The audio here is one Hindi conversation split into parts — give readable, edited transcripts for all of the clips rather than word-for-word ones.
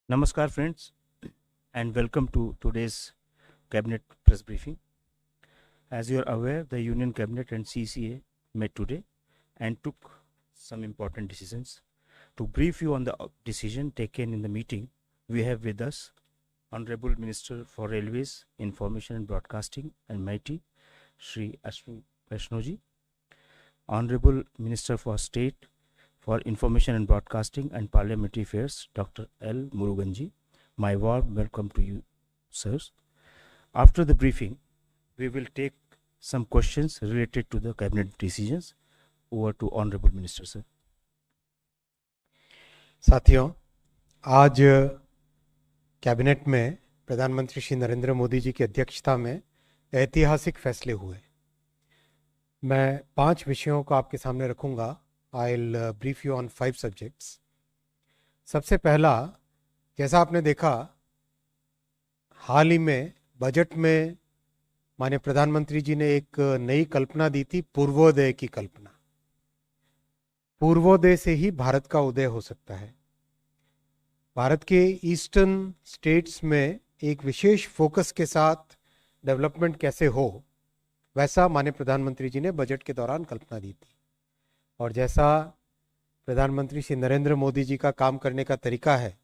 Namaskar, friends, and welcome to today's Cabinet press briefing. As you are aware, the Union Cabinet and CCA met today and took some important decisions. To brief you on the decision taken in the meeting, we have with us Honorable Minister for Railways, Information and Broadcasting and MIT, Shri Ashwin Vaishnoji, Honorable Minister for State for Information and Broadcasting and Parliamentary Affairs, Dr. L. Muruganji. My warm welcome to you, sirs. After the briefing, we will take some questions related to the cabinet decisions. Over to Honorable Minister, sir. साथियों, आज कैबिनेट में प्रधानमंत्री श्री नरेंद्र मोदी जी की अध्यक्षता में ऐतिहासिक फैसले हुए। मैं 5 विषयों को आपके सामने रखूंगा। I will brief you on 5 subjects. सबसे पहला, जैसा आपने देखा, हाल ही में बजट में माननीय प्रधानमंत्री जी ने एक नई कल्पना दी थी, पूर्वोदय की कल्पना। पूर्वोदय से ही भारत का उदय हो सकता है। भारत के ईस्टर्न स्टेट्स में एक विशेष फोकस के साथ डेवलपमेंट कैसे हो, वैसा माननीय प्रधानमंत्री जी ने बजट के दौरान कल्पना दी थी। और जैसा प्रधानमंत्री श्री नरेंद्र मोदी जी का काम करने का तरीका है,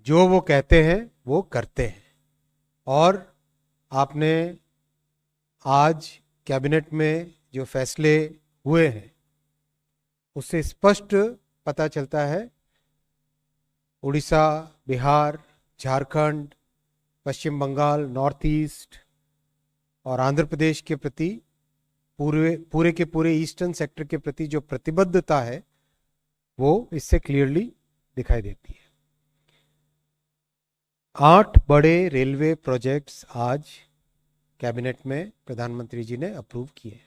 जो वो कहते हैं वो करते हैं। और आपने आज कैबिनेट में जो फैसले हुए हैं उससे स्पष्ट पता चलता है, उड़ीसा, बिहार, झारखंड, पश्चिम बंगाल, नॉर्थ ईस्ट और आंध्र प्रदेश के प्रति, पूरे के पूरे ईस्टर्न सेक्टर के प्रति जो प्रतिबद्धता है वो इससे क्लियरली दिखाई देती है। 8 बड़े रेलवे प्रोजेक्ट्स आज कैबिनेट में प्रधानमंत्री जी ने अप्रूव किए।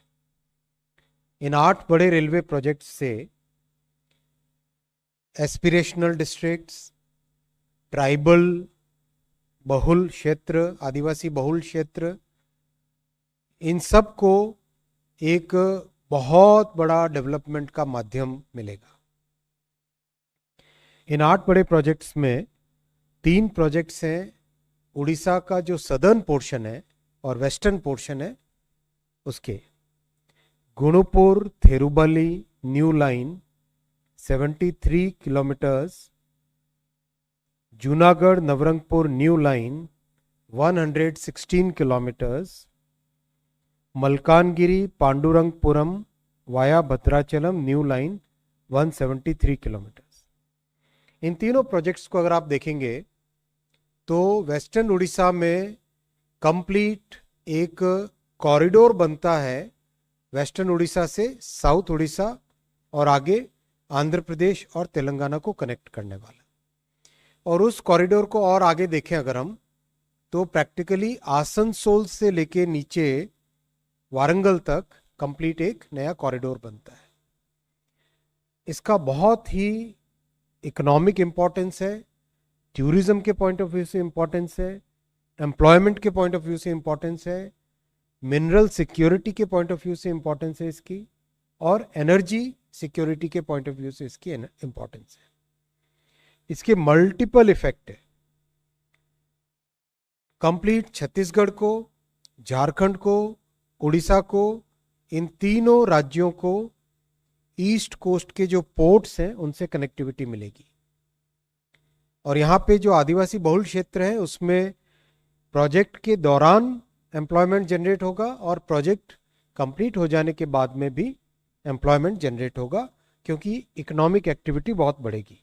इन 8 बड़े रेलवे प्रोजेक्ट्स से एस्पिरेशनल डिस्ट्रिक्ट्स, ट्राइबल बहुल क्षेत्र, आदिवासी बहुल क्षेत्र, इन सब को एक बहुत बड़ा डेवलपमेंट का माध्यम मिलेगा। इन 8 बड़े प्रोजेक्ट्स में 3 प्रोजेक्ट्स हैं उड़ीसा का जो सदर्न पोर्शन है और वेस्टर्न पोर्शन है उसके। Gunupur Therubali new line 73 kilometres, Junagarh Nabarangpur new line 116 kilometres, Malkangiri Pandurangapuram via Bhadrachalam new line 173 kilometres. इन तीनों प्रोजेक्ट्स को अगर आप देखेंगे तो वेस्टर्न उड़ीसा में कंप्लीट एक कॉरिडोर बनता है, वेस्टर्न उड़ीसा से साउथ उड़ीसा और आगे आंध्र प्रदेश और तेलंगाना को कनेक्ट करने वाला। और उस कॉरिडोर को और आगे देखें अगर हम, तो प्रैक्टिकली आसनसोल से लेके नीचे वारंगल तक कंप्लीट एक नया कॉरिडोर बनता है। इसका बहुत ही इकोनॉमिक इंपॉर्टेंस है, टूरिज्म के पॉइंट ऑफ व्यू से इंपॉर्टेंस है, एम्प्लॉयमेंट के पॉइंट ऑफ व्यू से इंपॉर्टेंस है, मिनरल सिक्योरिटी के पॉइंट ऑफ व्यू से इंपॉर्टेंस है इसकी, और एनर्जी सिक्योरिटी के पॉइंट ऑफ व्यू से इसकी इंपॉर्टेंस है। इसके मल्टीपल इफेक्ट है। कंप्लीट छत्तीसगढ़ को, झारखंड को, उड़ीसा को, इन तीनों राज्यों को ईस्ट कोस्ट के जो पोर्ट्स हैं उनसे कनेक्टिविटी मिलेगी। और यहाँ पे जो आदिवासी बहुल क्षेत्र है उसमें प्रोजेक्ट के दौरान एम्प्लॉयमेंट जनरेट होगा और प्रोजेक्ट कंप्लीट हो जाने के बाद में भी एम्प्लॉयमेंट जनरेट होगा, क्योंकि इकोनॉमिक एक्टिविटी बहुत बढ़ेगी।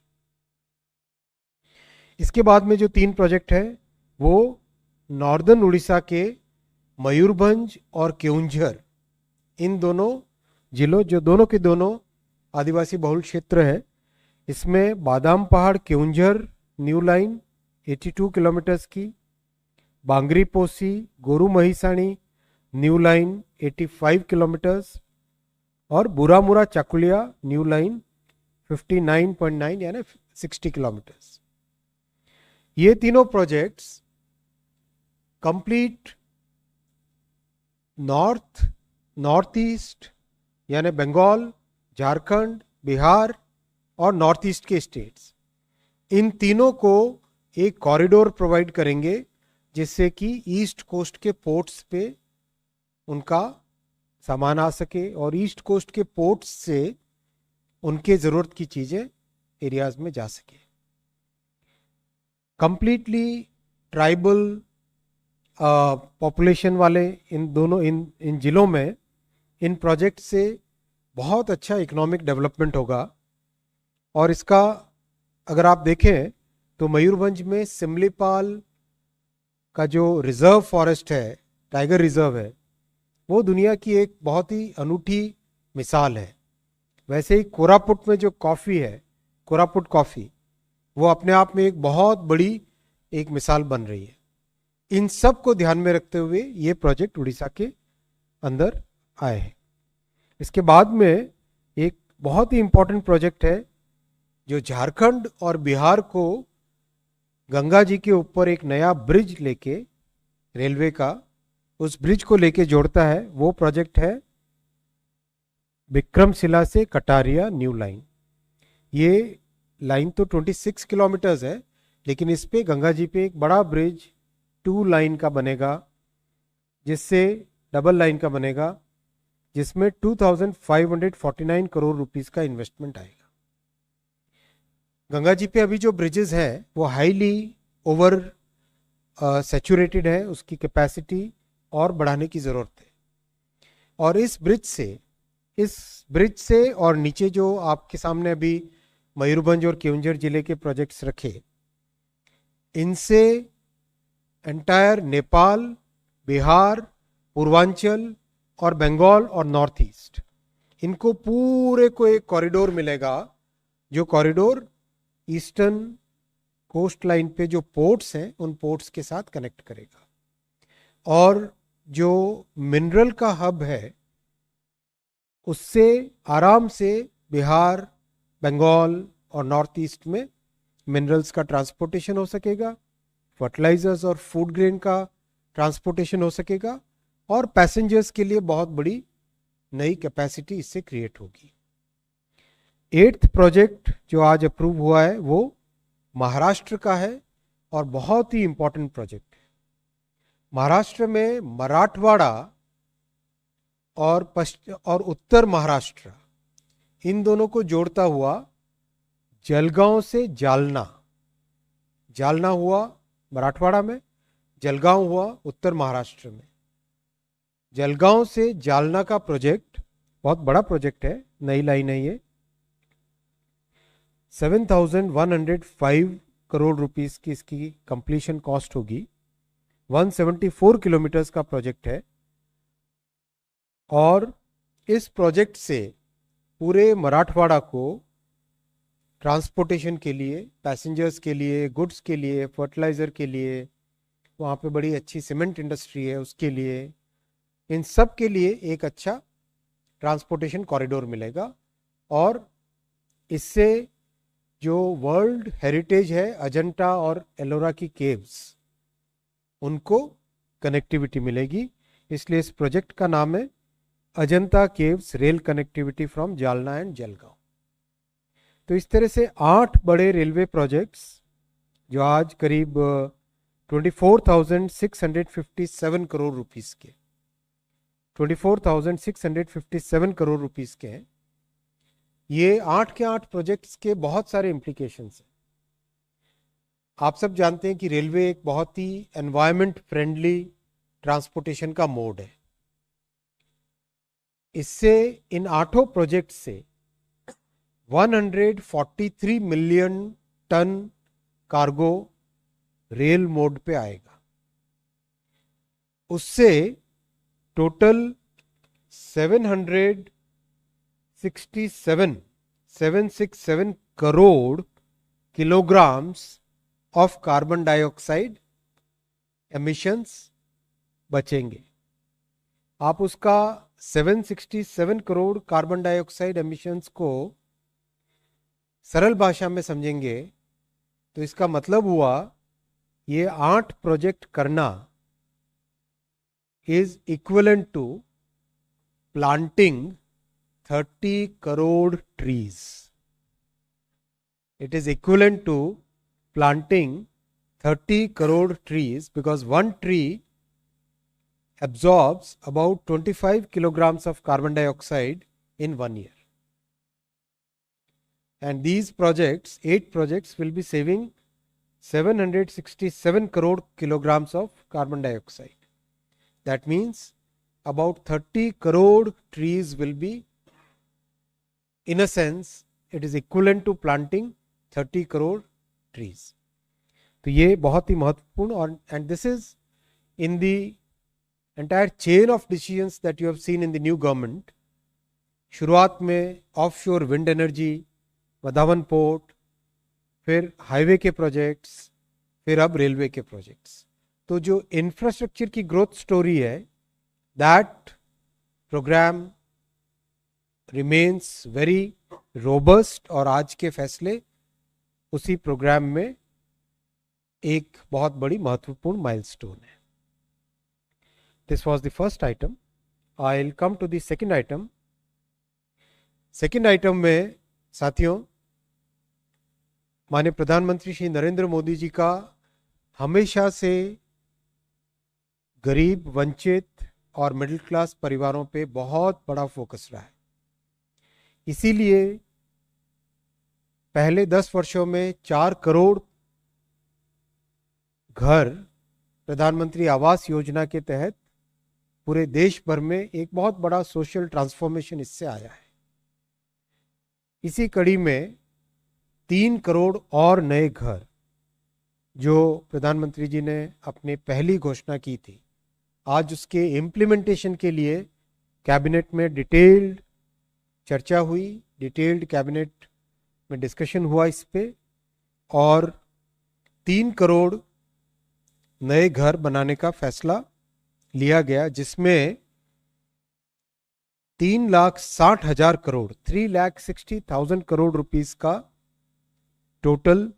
इसके बाद में जो 3 प्रोजेक्ट है वो नॉर्दर्न उड़ीसा के मयूरभंज और केउंझर, इन दोनों जिलों, जो दोनों के दोनों आदिवासी बहुल क्षेत्र है, इसमें बादाम पहाड़ केउंझर न्यू लाइन 82 किलोमीटर्स की, बांगरी पोसी गोरू महिसाणी न्यू लाइन 85 किलोमीटर्स और बुरामुरा चाकुलिया न्यू लाइन 59.9 यानी 60 किलोमीटर्स। ये तीनों प्रोजेक्ट्स कंप्लीट नॉर्थ ईस्ट यानी बंगाल, झारखंड, बिहार और नॉर्थ ईस्ट के स्टेट्स, इन तीनों को एक कॉरिडोर प्रोवाइड करेंगे जिससे कि ईस्ट कोस्ट के पोर्ट्स पे उनका सामान आ सके और ईस्ट कोस्ट के पोर्ट्स से उनके ज़रूरत की चीज़ें एरियाज में जा सके। कंप्लीटली ट्राइबल पॉपुलेशन वाले इन जिलों में इन प्रोजेक्ट से बहुत अच्छा इकोनॉमिक डेवलपमेंट होगा। और इसका अगर आप देखें तो मयूरभंज में सिमलीपाल का जो रिजर्व फॉरेस्ट है, टाइगर रिजर्व है, वो दुनिया की एक बहुत ही अनूठी मिसाल है। वैसे ही कोरापुट में जो कॉफ़ी है, कोरापुट कॉफ़ी, वो अपने आप में एक बहुत बड़ी एक मिसाल बन रही है। इन सब को ध्यान में रखते हुए ये प्रोजेक्ट उड़ीसा के अंदर आए हैं। इसके बाद में एक बहुत ही इंपॉर्टेंट प्रोजेक्ट है जो झारखंड और बिहार को गंगा जी के ऊपर एक नया ब्रिज लेके, रेलवे का उस ब्रिज को लेके जोड़ता है। वो प्रोजेक्ट है विक्रमशिला से कटारिया न्यू लाइन। ये लाइन तो 26 किलोमीटर्स है, लेकिन इस पे गंगा जी पे एक बड़ा ब्रिज 2 लाइन का बनेगा, जिससे डबल लाइन का बनेगा, जिसमें 2549 करोड़ रुपीस का इन्वेस्टमेंट आएगा। गंगा जी पे अभी जो ब्रिजेस हैं वो हाईली ओवर सैचुरेटेड है, उसकी कैपेसिटी और बढ़ाने की ज़रूरत है। और इस ब्रिज से और नीचे जो आपके सामने अभी मयूरभंज और केवंझर जिले के प्रोजेक्ट्स रखे, इनसे एंटायर नेपाल, बिहार, पूर्वांचल और बंगाल और नॉर्थ ईस्ट, इनको पूरे को एक कॉरिडोर मिलेगा, जो कॉरिडोर ईस्टर्न कोस्ट लाइन पे जो पोर्ट्स हैं उन पोर्ट्स के साथ कनेक्ट करेगा। और जो मिनरल का हब है उससे आराम से बिहार, बंगाल और नॉर्थ ईस्ट में मिनरल्स का ट्रांसपोर्टेशन हो सकेगा, फर्टिलाइजर्स और फूड ग्रेन का ट्रांसपोर्टेशन हो सकेगा, और पैसेंजर्स के लिए बहुत बड़ी नई कैपेसिटी इससे क्रिएट होगी। 8th प्रोजेक्ट जो आज अप्रूव हुआ है वो महाराष्ट्र का है और बहुत ही इंपॉर्टेंट प्रोजेक्ट है। महाराष्ट्र में मराठवाड़ा और उत्तर महाराष्ट्र, इन दोनों को जोड़ता हुआ जलगांव से जालना, जालना हुआ मराठवाड़ा में, जलगांव हुआ उत्तर महाराष्ट्र में। जलगांव से जालना का प्रोजेक्ट बहुत बड़ा प्रोजेक्ट है, नई लाइन है ये। 7,105 करोड़ रुपीस की इसकी कंप्लीशन कॉस्ट होगी। 174 किलोमीटर्स का प्रोजेक्ट है और इस प्रोजेक्ट से पूरे मराठवाड़ा को ट्रांसपोर्टेशन के लिए, पैसेंजर्स के लिए, गुड्स के लिए, फर्टिलाइज़र के लिए, वहाँ पे बड़ी अच्छी सीमेंट इंडस्ट्री है उसके लिए, इन सब के लिए एक अच्छा ट्रांसपोर्टेशन कॉरिडोर मिलेगा। और इससे जो वर्ल्ड हेरिटेज है अजंता और एलोरा की केव्स, उनको कनेक्टिविटी मिलेगी। इसलिए इस प्रोजेक्ट का नाम है Ajanta caves rail connectivity from Jalna and Jalgaon. तो इस तरह से 8 बड़े रेलवे प्रोजेक्ट्स जो आज करीब 24,657 करोड़ रुपीस के 24,657 करोड़ रुपीस के हैं। ये 8 के 8 प्रोजेक्ट्स के बहुत सारे इम्प्लीकेशंस हैं। आप सब जानते हैं कि रेलवे एक बहुत ही एनवायरमेंट फ्रेंडली ट्रांसपोर्टेशन का मोड है। इससे इन 8 प्रोजेक्ट से 143 million ton cargo rail mode पे आएगा। उससे total 767 crore kilograms of carbon dioxide emissions बचेंगे। आप उसका 767 करोड़ कार्बन डाइऑक्साइड एमिशंस को सरल भाषा में समझेंगे तो इसका मतलब हुआ ये 8 प्रोजेक्ट करना is equivalent to planting 30 crore trees. It is equivalent to planting 30 crore trees, because one tree absorbs about 25 kilograms of carbon dioxide in 1 year. And these projects, 8 projects, will be saving 767 crore kilograms of carbon dioxide. That means about 30 crore trees will be, in a sense, it is equivalent to planting 30 crore trees. तो ये बहुत ही महत्वपूर्ण, और and this is in the entire chain of decisions that you have seen in the new government. शुरुआत में offshore wind energy, Vadhavan port, फिर हाईवे के प्रोजेक्ट्स, फिर अब रेलवे के प्रोजेक्ट्स. तो जो इंफ्रास्ट्रक्चर की ग्रोथ स्टोरी है, that program remains very robust, और आज के फैसले उसी प्रोग्राम में एक बहुत बड़ी महत्वपूर्ण माइलस्टोन है. This was the first item. I will come to the second item. Second item में साथियों, माननीय प्रधानमंत्री श्री नरेंद्र मोदी जी का हमेशा से गरीब, वंचित और मिडिल क्लास परिवारों पे बहुत बड़ा फोकस रहा है. इसीलिए पहले 10 वर्षों में 4 करोड़ घर प्रधानमंत्री आवास योजना के तहत पूरे देश भर में एक बहुत बड़ा सोशल ट्रांसफॉर्मेशन इससे आया है. इसी कड़ी में 3 करोड़ और नए घर जो प्रधानमंत्री जी ने अपनी पहली घोषणा की थी, आज उसके इम्प्लीमेंटेशन के लिए कैबिनेट में डिटेल्ड चर्चा हुई, डिटेल्ड कैबिनेट में डिस्कशन हुआ इस पे, और 3 करोड़ नए घर बनाने का फैसला लिया गया, जिसमें 3,60,000 करोड़ 3,60,000 करोड़ रुपीस का टोटल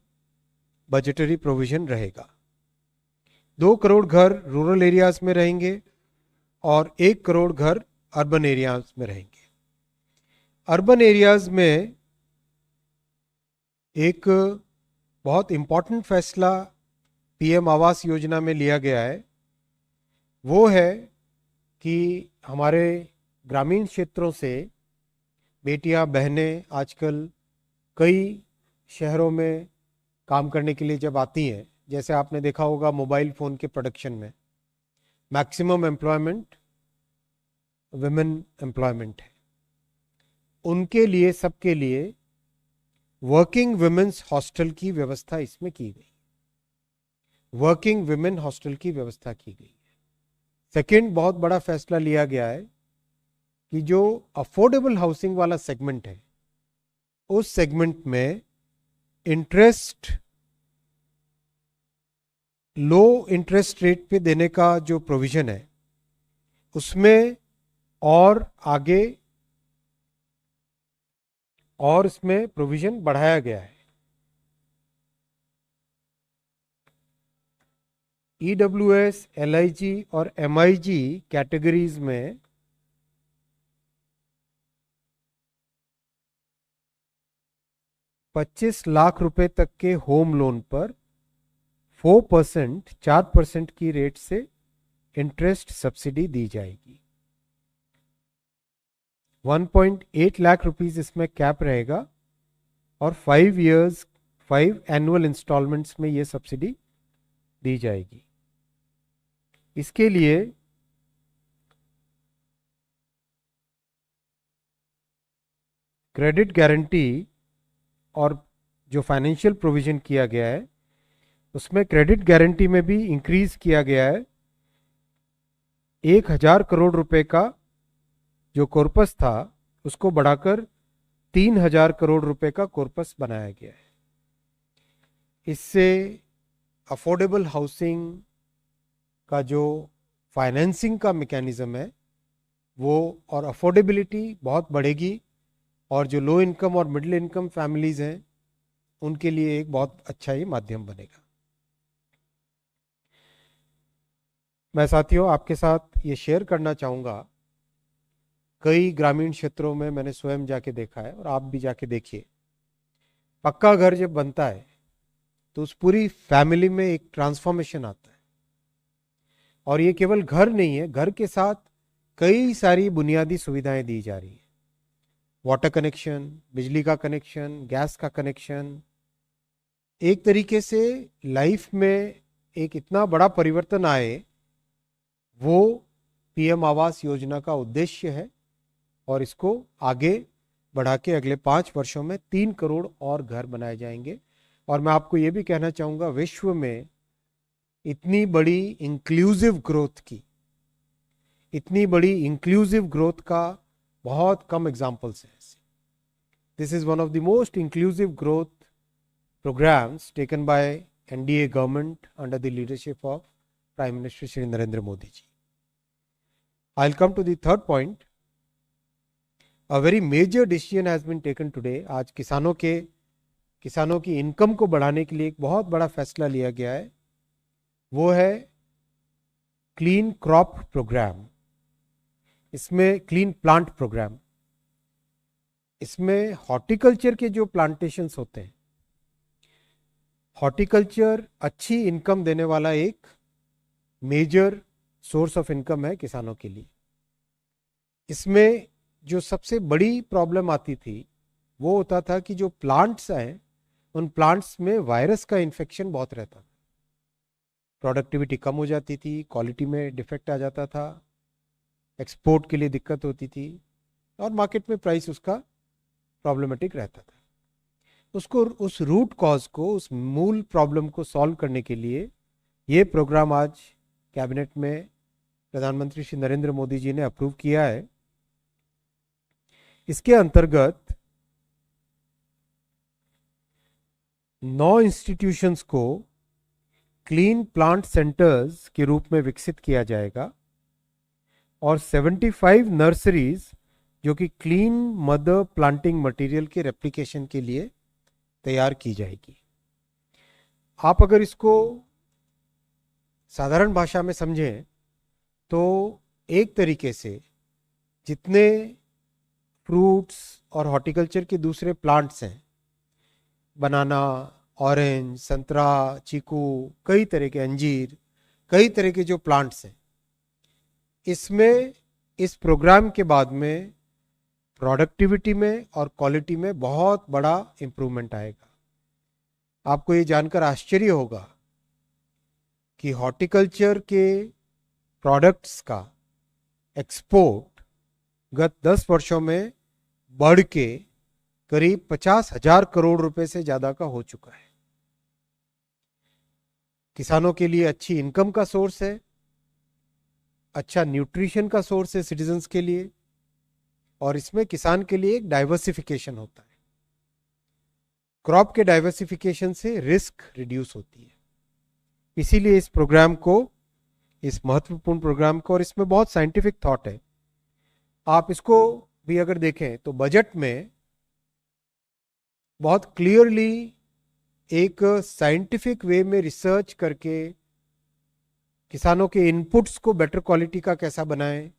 बजटरी प्रोविजन रहेगा. 2 करोड़ घर रूरल एरियाज में रहेंगे और 1 करोड़ घर अर्बन एरियाज में रहेंगे. अर्बन एरियाज में एक बहुत इंपॉर्टेंट फैसला पीएम आवास योजना में लिया गया है. वो है कि हमारे ग्रामीण क्षेत्रों से बेटियां, बहनें आजकल कई शहरों में काम करने के लिए जब आती हैं, जैसे आपने देखा होगा मोबाइल फ़ोन के प्रोडक्शन में मैक्सिमम एम्प्लॉयमेंट विमेन एम्प्लॉयमेंट है. उनके लिए, सबके लिए वर्किंग विमेन्स हॉस्टल की व्यवस्था इसमें की गई. वर्किंग विमेन हॉस्टल की व्यवस्था की गई है. सेकेंड बहुत बड़ा फैसला लिया गया है कि जो अफोर्डेबल हाउसिंग वाला सेगमेंट है, उस सेगमेंट में इंटरेस्ट, लो इंटरेस्ट रेट पे देने का जो प्रोविजन है, उसमें और आगे और इसमें प्रोविजन बढ़ाया गया है. EWS, LIG और MIG कैटेगरीज में 25 लाख रुपए तक के होम लोन पर 4% की रेट से इंटरेस्ट सब्सिडी दी जाएगी. 1.8 लाख रुपीस इसमें कैप रहेगा और 5 एनुअल इंस्टॉलमेंट्स में ये सब्सिडी दी जाएगी. इसके लिए क्रेडिट गारंटी और जो फाइनेंशियल प्रोविजन किया गया है, उसमें क्रेडिट गारंटी में भी इंक्रीज किया गया है. 1,000 करोड़ रुपए का जो कॉर्पस था, उसको बढ़ाकर 3,000 करोड़ रुपए का कॉर्पस बनाया गया है. इससे अफोर्डेबल हाउसिंग का जो फाइनेंसिंग का मैकेनिज्म है वो, और अफोर्डेबिलिटी बहुत बढ़ेगी, और जो लो इनकम और मिडिल इनकम फैमिलीज हैं उनके लिए एक बहुत अच्छा ही माध्यम बनेगा. मैं साथियों आपके साथ ये शेयर करना चाहूँगा, कई ग्रामीण क्षेत्रों में मैंने स्वयं जाके देखा है और आप भी जाके देखिए. पक्का घर जब बनता है तो उस पूरी फैमिली में एक ट्रांसफॉर्मेशन आता है। और ये केवल घर नहीं है, घर के साथ कई सारी बुनियादी सुविधाएं दी जा रही है। वाटर कनेक्शन, बिजली का कनेक्शन, गैस का कनेक्शन। एक तरीके से लाइफ में एक इतना बड़ा परिवर्तन आए, वो पीएम आवास योजना का उद्देश्य है। और इसको आगे बढ़ा के अगले 5 वर्षों में 3 करोड़ और घर बनाए जाएंगे। और मैं आपको ये भी कहना चाहूंगा, विश्व में इतनी बड़ी इंक्लूसिव ग्रोथ का बहुत कम एग्जाम्पल्स हैं। This is one of the most inclusive growth programs taken by NDA government under the leadership of prime minister Shri Narendra Modi ji. I will come to the third point. A very major decision has been taken today. आज किसानों की इनकम को बढ़ाने के लिए एक बहुत बड़ा फैसला लिया गया है, वो है क्लीन क्रॉप प्रोग्राम। इसमें क्लीन प्लांट प्रोग्राम, इसमें हॉर्टिकल्चर के जो प्लांटेशंस होते हैं, हॉर्टिकल्चर अच्छी इनकम देने वाला एक मेजर सोर्स ऑफ इनकम है किसानों के लिए। इसमें जो सबसे बड़ी प्रॉब्लम आती थी वो होता था कि जो प्लांट्स हैं, उन प्लांट्स में वायरस का इन्फेक्शन बहुत रहता था, प्रोडक्टिविटी कम हो जाती थी, क्वालिटी में डिफेक्ट आ जाता था, एक्सपोर्ट के लिए दिक्कत होती थी, और मार्केट में प्राइस उसका प्रॉब्लमेटिक रहता था। उसको, उस रूट कॉज को, उस मूल प्रॉब्लम को सॉल्व करने के लिए ये प्रोग्राम आज कैबिनेट में प्रधानमंत्री श्री नरेंद्र मोदी जी ने अप्रूव किया है। इसके अंतर्गत 9 इंस्टीट्यूशंस को क्लीन प्लांट सेंटर्स के रूप में विकसित किया जाएगा और 75 नर्सरीज जो कि क्लीन मदर प्लांटिंग मटेरियल के रेप्लिकेशन के लिए तैयार की जाएगी। आप अगर इसको साधारण भाषा में समझें तो एक तरीके से जितने फ्रूट्स और हॉर्टिकल्चर के दूसरे प्लांट्स हैं, बनाना, ऑरेंज, संतरा, चीकू, कई तरह के अंजीर, कई तरह के जो प्लांट्स हैं, इसमें इस प्रोग्राम के बाद में प्रोडक्टिविटी में और क्वालिटी में बहुत बड़ा इंप्रूवमेंट आएगा। आपको ये जानकर आश्चर्य होगा कि हॉर्टिकल्चर के प्रोडक्ट्स का एक्सपोर्ट गत 10 वर्षों में बढ़ के करीब 50,000 करोड़ रुपए से ज्यादा का हो चुका है। किसानों के लिए अच्छी इनकम का सोर्स है, अच्छा न्यूट्रिशन का सोर्स है सिटीजन्स के लिए, और इसमें किसान के लिए एक डाइवर्सिफिकेशन होता है। क्रॉप के डाइवर्सिफिकेशन से रिस्क रिड्यूस होती है। इसीलिए इस प्रोग्राम को, इस महत्वपूर्ण प्रोग्राम को, और इसमें बहुत साइंटिफिक थॉट है। आप इसको भी अगर देखें तो बजट में बहुत क्लियरली एक साइंटिफिक वे में रिसर्च करके किसानों के इनपुट्स को बेटर क्वालिटी का कैसा बनाएं,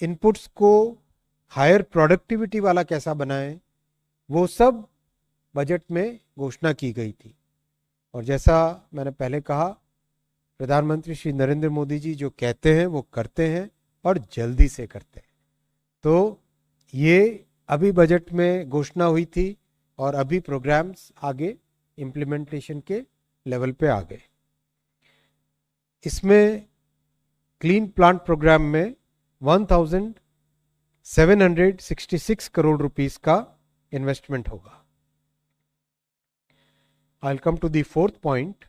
इनपुट्स को हायर प्रोडक्टिविटी वाला कैसा बनाएं, वो सब बजट में घोषणा की गई थी। और जैसा मैंने पहले कहा, प्रधानमंत्री श्री नरेंद्र मोदी जी जो कहते हैं वो करते हैं, और जल्दी से करते हैं। तो ये अभी बजट में घोषणा हुई थी और अभी प्रोग्राम्स आगे इम्प्लीमेंटेशन के लेवल पे आ गए। इसमें क्लीन प्लांट प्रोग्राम में 1766 करोड़ रुपीस का इन्वेस्टमेंट होगा। I will come to the fourth point.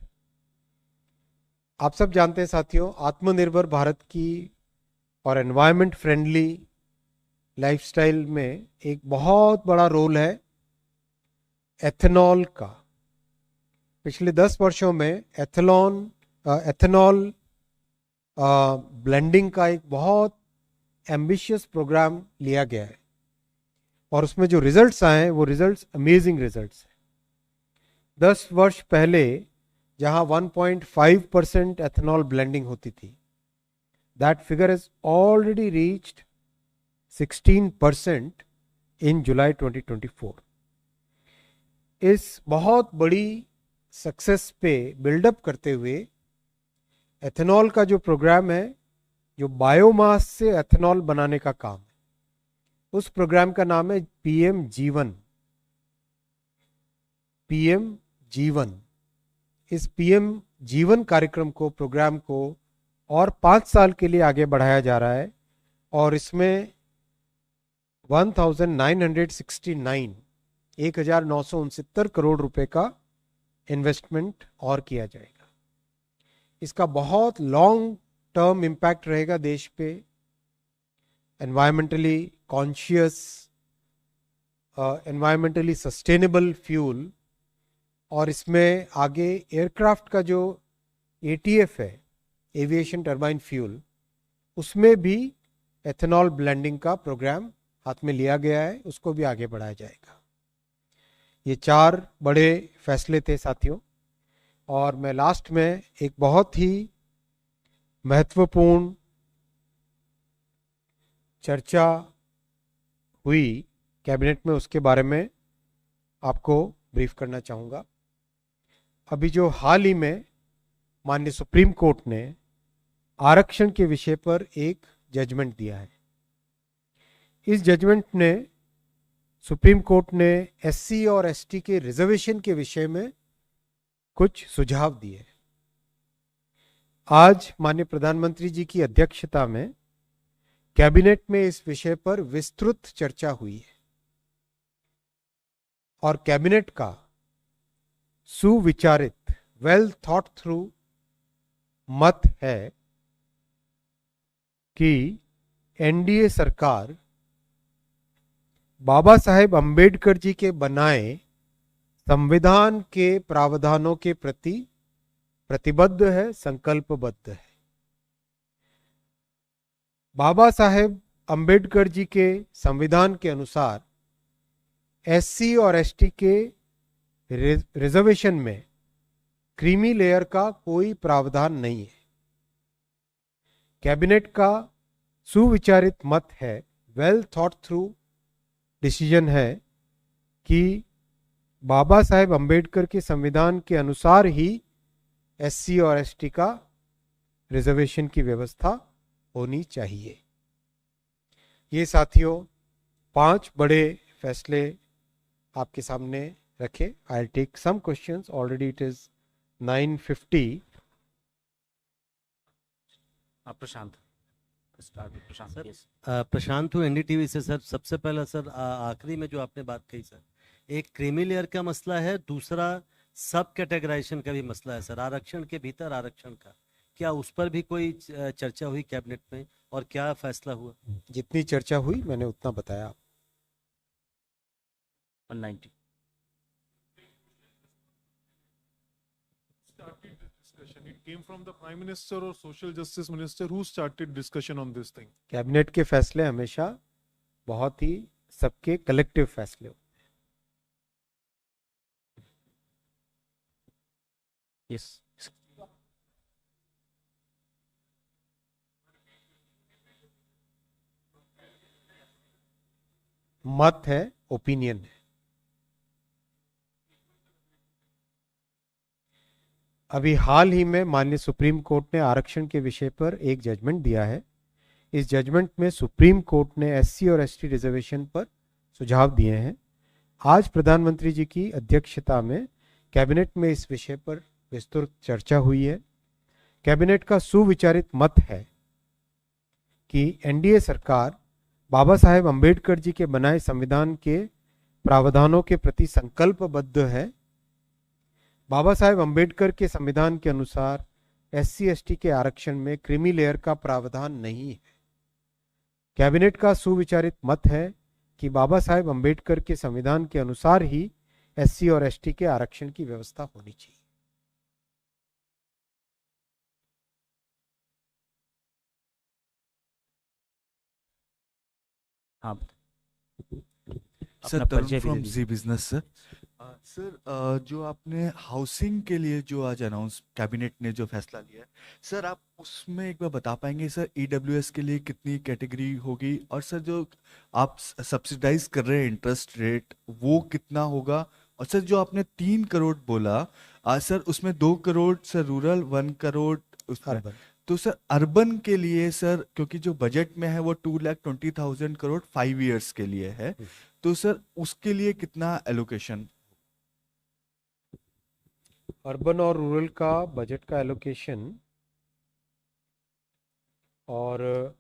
आप सब जानते हैं साथियों, आत्मनिर्भर भारत की और एनवायरमेंट फ्रेंडली लाइफस्टाइल में एक बहुत बड़ा रोल है एथेनॉल का। पिछले 10 वर्षों में एथेनॉल ब्लेंडिंग का एक बहुत एम्बिशियस प्रोग्राम लिया गया है, और उसमें जो रिजल्ट्स आए हैं वो रिजल्ट्स अमेजिंग रिजल्ट्स हैं। 10 वर्ष पहले जहां 1.5% एथेनॉल ब्लेंडिंग होती थी, that figure has already reached 16% इन जुलाई 2024। इस बहुत बड़ी सक्सेस पे बिल्डअप करते हुए एथेनॉल का जो प्रोग्राम है, जो बायोमास से एथेनॉल बनाने का काम है, उस प्रोग्राम का नाम है पीएम जीवन। पीएम जीवन, इस पीएम जीवन कार्यक्रम को, प्रोग्राम को और 5 साल के लिए आगे बढ़ाया जा रहा है और इसमें 1969 करोड़ रुपए का इन्वेस्टमेंट और किया जाएगा। इसका बहुत लॉन्ग टर्म इम्पैक्ट रहेगा देश पे। Environmentally conscious, environmentally sustainable fuel, और इसमें आगे एयरक्राफ्ट का जो एटीएफ है, एविएशन टर्बाइन फ्यूल, उसमें भी एथेनॉल ब्लेंडिंग का प्रोग्राम हाथ में लिया गया है, उसको भी आगे बढ़ाया जाएगा। ये 4 बड़े फैसले थे साथियों। और मैं लास्ट में एक बहुत ही महत्वपूर्ण चर्चा हुई कैबिनेट में, उसके बारे में आपको ब्रीफ करना चाहूँगा। अभी जो हाल ही में माननीय सुप्रीम कोर्ट ने आरक्षण के विषय पर एक जजमेंट दिया है। इस जजमेंट ने, सुप्रीम कोर्ट ने एससी और एसटी के रिजर्वेशन के विषय में कुछ सुझाव दिए। आज माननीय प्रधानमंत्री जी की अध्यक्षता में कैबिनेट में इस विषय पर विस्तृत चर्चा हुई है और कैबिनेट का सुविचारित, वेल थॉट थ्रू मत है कि एनडीए सरकार बाबा साहेब अंबेडकर जी के बनाए संविधान के प्रावधानों के प्रति प्रतिबद्ध है, संकल्पबद्ध है। बाबा साहेब अंबेडकर जी के संविधान के अनुसार एससी और एसटी के रिजर्वेशन में क्रीमी लेयर का कोई प्रावधान नहीं है। कैबिनेट का सुविचारित मत है, वेल थॉट थ्रू डिसीजन है कि बाबा साहेब अंबेडकर के संविधान के अनुसार ही एससी और एसटी का रिजर्वेशन की व्यवस्था होनी चाहिए। ये साथियों 5 बड़े फैसले आपके सामने रखे। I will take some questions, already it is 9:50। Prashant, start with Prashant. Sir, yes Prashant हूँ एनडीटीवी से। सर, सबसे पहला सर, आखिरी में जो आपने बात कही सर, एक क्रीमी लेयर का मसला है, दूसरा सब कैटेगराइजेशन का भी मसला है सर, आरक्षण के भीतर आरक्षण का। क्या उस पर भी कोई चर्चा हुई कैबिनेट में और क्या फैसला हुआ? जितनी चर्चा हुई मैंने उतना बताया। 190। Started this discussion? It came from the Prime Minister or Social Justice Minister? Who started discussion on this thing? Cabinet के फैसले हमेशा बहुत ही सबके कलेक्टिव फैसले होते यस हैं। मत है, ओपिनियन है। अभी हाल ही में माननीय सुप्रीम कोर्ट ने आरक्षण के विषय पर एक जजमेंट दिया है। इस जजमेंट में सुप्रीम कोर्ट ने एससी और एसटी रिजर्वेशन पर सुझाव दिए हैं। आज प्रधानमंत्री जी की अध्यक्षता में कैबिनेट में इस विषय पर विस्तृत चर्चा हुई है। कैबिनेट का सुविचारित मत है कि एनडीए सरकार बाबा साहेब अंबेडकर जी के बनाए संविधान के प्रावधानों के प्रति संकल्पबद्ध है। बाबा साहेब अंबेडकर के संविधान के अनुसार एससी एसटी के आरक्षण में क्रीमी लेयर का प्रावधान नहीं है। कैबिनेट का सुविचारित मत है कि बाबा साहेब अंबेडकर के संविधान के अनुसार ही एससी और एसटी के आरक्षण की व्यवस्था होनी चाहिए। हाँ सर, अपना तरुण परिचय भी फ्रॉम दे जी दीजिए। Business sir. सर, जो आपने हाउसिंग के लिए जो आज अनाउंस कैबिनेट ने जो फैसला लिया है सर, आप उसमें एक बार बता पाएंगे सर, ईडब्ल्यूएस के लिए कितनी कैटेगरी होगी, और सर जो आप सब्सिडाइज कर रहे हैं इंटरेस्ट रेट वो कितना होगा, और सर जो आपने 3 करोड़ बोला, सर उसमें 2 करोड़ सर रूरल, 1 करोड़ उसमें, अर्बन। तो सर अर्बन के लिए सर, क्योंकि जो बजट में है वो 2,20,000 करोड़ 5 years के लिए है, तो सर उसके लिए कितना एलोकेशन? अर्बन और रूरल का बजट का एलोकेशन, और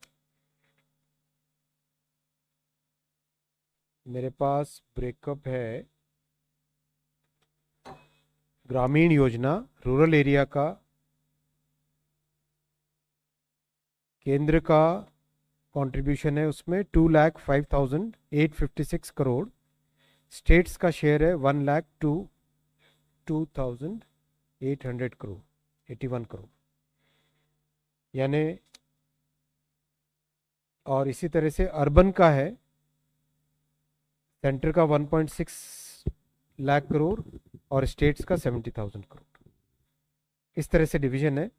मेरे पास ब्रेकअप है ग्रामीण योजना रूरल एरिया का, केंद्र का कंट्रीब्यूशन है उसमें 2,05,856 करोड़, स्टेट्स का शेयर है 1,02,800 करोड़, 81 करोड़ यानी। और इसी तरह से अर्बन का है, सेंटर का 1.6 लाख करोड़ और स्टेट्स का 70,000 करोड़। इस तरह से डिवीजन है।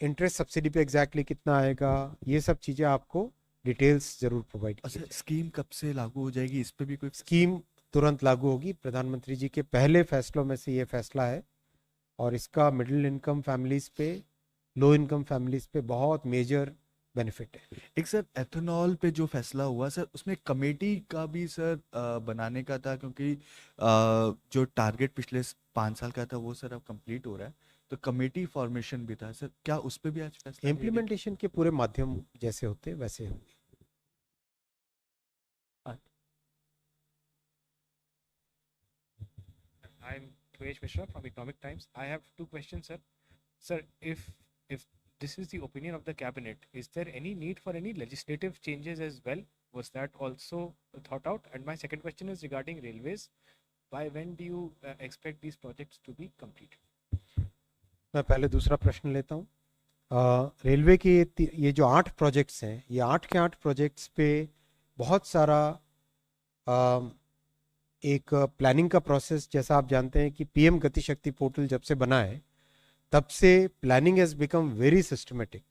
इंटरेस्ट सब्सिडी पे एग्जैक्टली कितना आएगा, ये सब चीज़ें आपको डिटेल्स जरूर प्रोवाइड की अच्छा, जाएगी। स्कीम कब से लागू हो जाएगी, इस पे भी कोई? स्कीम तुरंत लागू होगी, प्रधानमंत्री जी के पहले फैसलों में से ये फैसला है, और इसका मिडिल इनकम फैमिलीज पे, लो इनकम फैमिलीज पे बहुत मेजर बेनिफिट है। एक सर एथेनॉल पे जो फैसला हुआ सर, उसमें कमेटी का भी सर बनाने का था, क्योंकि जो टारगेट पिछले 5 साल का था वो सर अब कंप्लीट हो रहा है, तो कमेटी फॉर्मेशन भी था सर, क्या उस पे भी आज फैसला लिया गया? इम्प्लीमेंटेशन के पूरे माध्यम जैसे होते वैसे होंगे। I'm Kvesh Mishra from Economic Times. I have two questions, sir. Sir, if this is the opinion of the cabinet, is there any need for any legislative changes as well? Was that also thought out? And my second question is regarding railways. By when do you expect these projects to be completed? मैं पहले दूसरा प्रश्न लेता हूँ। रेलवे की ये जो 8 प्रोजेक्ट्स हैं, ये 8 के 8 प्रोजेक्ट्स पे बहुत सारा एक प्लानिंग का प्रोसेस, जैसा आप जानते हैं कि पीएम गति शक्ति पोर्टल जब से बना है तब से planning has become very systematic.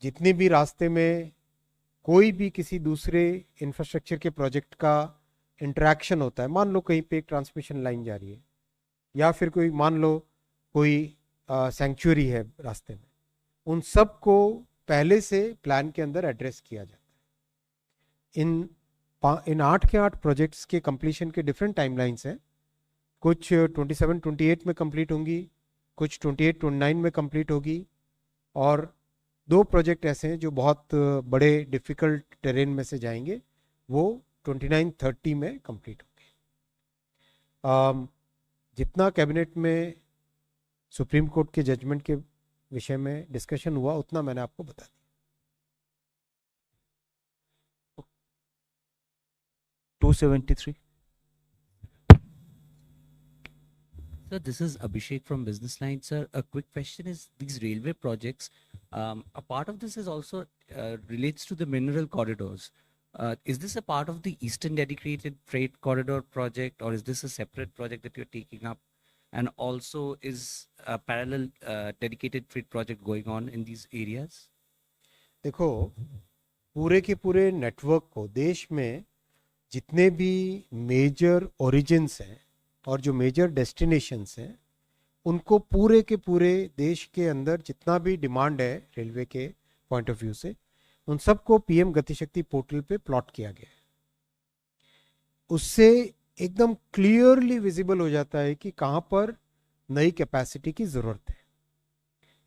जितने भी रास्ते में कोई भी किसी दूसरे इंफ्रास्ट्रक्चर के प्रोजेक्ट का इंटरेक्शन होता है, मान लो कहीं पे एक ट्रांसमिशन लाइन जा रही है, या फिर कोई मान लो कोई सेंचुरी है रास्ते में, उन सब को पहले से प्लान के अंदर एड्रेस किया जाता है। इन 8 के 8 प्रोजेक्ट्स के कंप्लीशन के डिफरेंट टाइमलाइंस हैं। कुछ 27-28 में कंप्लीट होंगी, कुछ 28-29 में कंप्लीट होगी, और 2 प्रोजेक्ट ऐसे हैं जो बहुत बड़े डिफ़िकल्ट टेरेन में से जाएंगे, वो 29-30 में कंप्लीट होंगे। जितना कैबिनेट में सुप्रीम कोर्ट के जजमेंट के विषय में डिस्कशन हुआ उतना मैंने आपको बता दिया। 273. Sir, this is Abhishek from Business Line. Sir, a quick question is these railway projects, a part of this is also relates to the mineral corridors. Is this a part of the Eastern Dedicated Freight Corridor project, or is this a separate project that you're taking up? And also, is a parallel dedicated freight project going on in these areas? देखो, पूरे के पूरे नेटवर्क को, देश में जितने भी मेजर ओरिजिन्स हैं और जो मेजर डेस्टिनेशंस हैं, उनको पूरे के पूरे देश के अंदर जितना भी डिमांड है रेलवे के पॉइंट ऑफ व्यू से, उन सबको पीएम गतिशक्ति पोर्टल पे प्लॉट किया गया है। उससे एकदम क्लियरली विजिबल हो जाता है कि कहाँ पर नई कैपेसिटी की ज़रूरत है,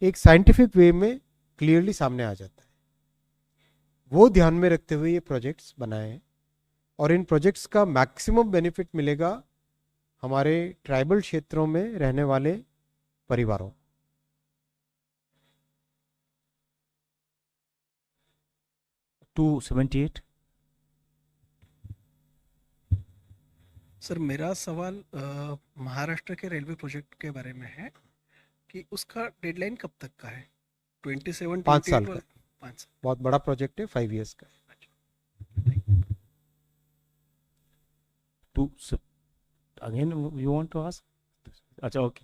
एक साइंटिफिक वे में क्लियरली सामने आ जाता है। वो ध्यान में रखते हुए ये प्रोजेक्ट्स बनाए हैं, और इन प्रोजेक्ट्स का मैक्सिमम बेनिफिट मिलेगा हमारे ट्राइबल क्षेत्रों में रहने वाले परिवारों। टू 78. सर, मेरा सवाल महाराष्ट्र के रेलवे प्रोजेक्ट के बारे में है कि उसका डेडलाइन कब तक का है? 27 5 साल का, 5 साल। बहुत बड़ा प्रोजेक्ट है, 5 years का। Two. Again, you want to ask? Acha, okay.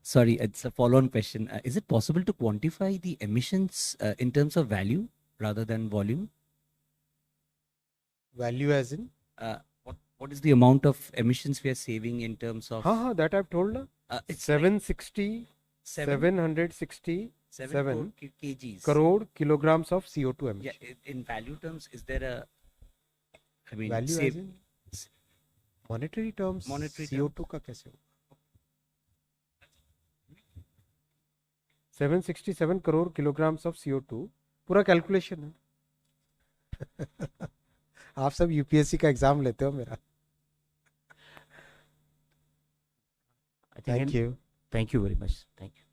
Sorry, it's a follow-on question. Is it possible to quantify the emissions in terms of value rather than volume? Value as in what is the amount of emissions we are saving in terms of हाँ हाँ दैट आई टोल्ड ना it's like 760 seven 767 kgs. crore kilograms of CO2 emission. Yeah, in value terms, is there a, I mean, value save, as in monetary terms Monetary CO2 का कैसे होगा 767 करोड़ किलोग्राम्स ऑफ CO2 पूरा कैलकुलेशन है आप सब यूपीएससी का एग्जाम लेते हो मेरा I think thank you thank you very much. Thank you.